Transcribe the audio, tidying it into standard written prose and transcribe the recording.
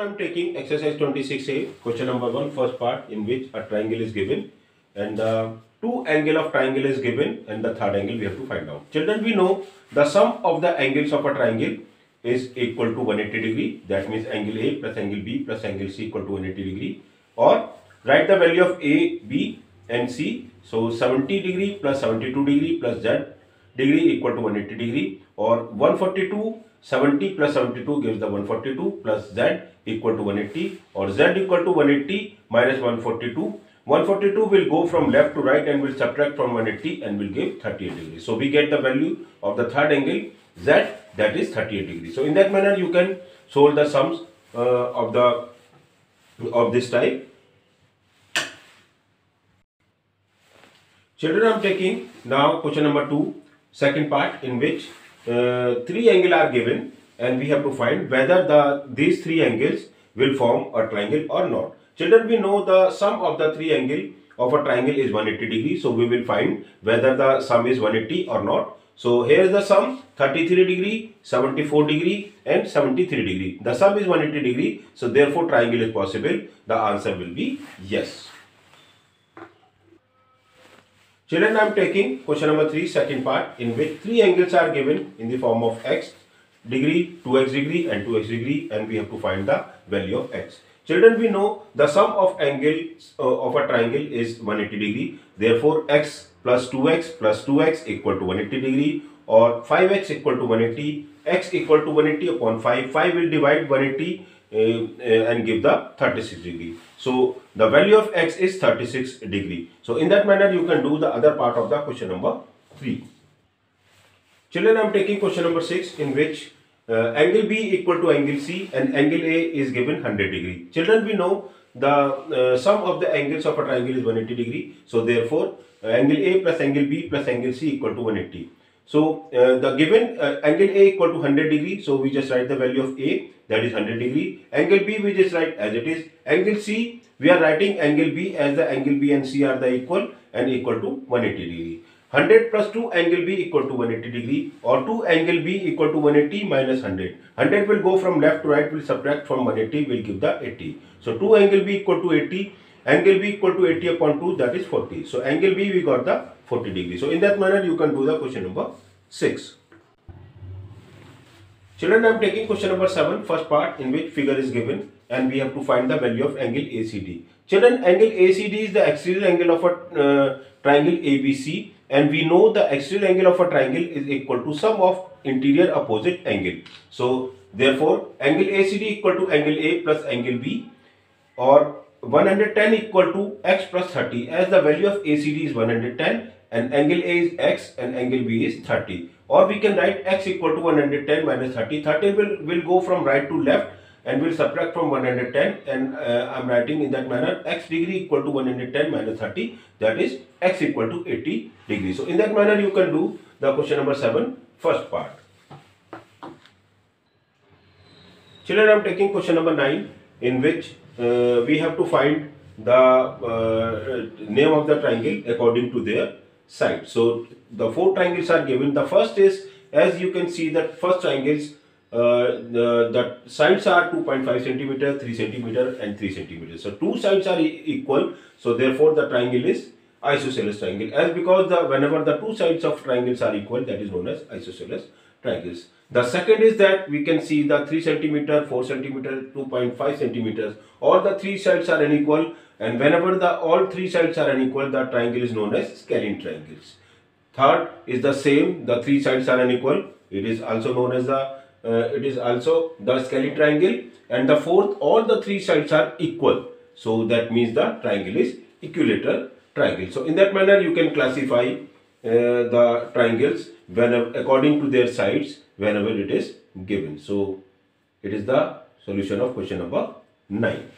I am taking exercise 26A, question number 1, first part, in which a triangle is given and the two angle of triangle is given and the third angle we have to find out. Children, we know the sum of the angles of a triangle is equal to 180 degree. That means angle A plus angle B plus angle C equal to 180 degree. Or write the value of A, B and C. So 70 degree plus 72 degree plus Z degree equal to 180 degree, or 142 70 plus 72 gives the 142 plus Z equal to 180, or Z equal to 180 minus 142. 142 will go from left to right and will subtract from 180 and will give 38 degrees. So we get the value of the third angle Z, that is 38 degrees. So in that manner you can solve the sums of this type. Children, I am taking now question number 2, second part, in which three angles are given and we have to find whether these three angles will form a triangle or not. Children, we know the sum of the three angles of a triangle is 180 degree. So we will find whether the sum is 180 or not. So here is the sum: 33 degree, 74 degree and 73 degree. The sum is 180 degree. So therefore triangle is possible. The answer will be yes. Children, I am taking question number 3, second part, in which three angles are given in the form of x degree, 2x degree and 2x degree, and we have to find the value of x. Children, we know the sum of angles of a triangle is 180 degree. Therefore, x plus 2x equal to 180 degree, or 5x equal to 180, x equal to 180 upon 5. 5 will divide 180 and give the 36 degree. So the value of x is 36 degree. So in that manner you can do the other part of the question number 3. Children, I am taking question number 6, in which angle B equal to angle C and angle A is given 100 degree. Children, we know the sum of the angles of a triangle is 180 degree. So therefore angle A plus angle B plus angle C equal to 180. So the given angle A equal to 100 degree, so we just write the value of A, that is 100 degree. Angle B we just write as it is. Angle C, we are writing angle B as the angle B and C are the equal and equal to 180 degree. 100 plus 2 angle B equal to 180 degree, or 2 angle B equal to 180 minus 100. 100 will go from left to right, will subtract from 180, will give the 80. So 2 angle B equal to 80, angle B equal to 80 upon 2, that is 40. So angle B we got the 40 degree. So in that manner you can do the question number 6. Children, I am taking question number 7, first part, in which figure is given and we have to find the value of angle ACD. Children, angle ACD is the exterior angle of a triangle ABC, and we know the exterior angle of a triangle is equal to sum of interior opposite angle. So therefore angle ACD equal to angle A plus angle B, or 110 equal to x plus 30, as the value of ACD is 110 and angle A is x and angle B is 30. Or we can write x equal to 110 minus 30. 30 will go from right to left and will subtract from 110, and I am writing in that manner x degree equal to 110 minus 30, that is x equal to 80 degrees. So in that manner you can do the question number 7, first part. Children, I am taking question number 9, in which we have to find the name of the triangle according to their side. So the 4 triangles are given. The first is, as you can see, that first triangles, the sides are 2.5 centimeter, 3 centimeter and 3 centimeter. So 2 sides are equal. So therefore the triangle is isosceles triangle, as because whenever the 2 sides of triangles are equal, that is known as isosceles triangles. The second is that we can see the 3 centimeter, 4 centimeter, 2.5 centimeters, all the 3 sides are unequal, and whenever all 3 sides are unequal, the triangle is known as scalene triangles. Third is the same, the 3 sides are unequal, it is also known as the scalene triangle. And the fourth, all the 3 sides are equal, so that means the triangle is equilateral triangle. So in that manner you can classify the triangles according to their sides whenever it is given. So it is the solution of question number 9.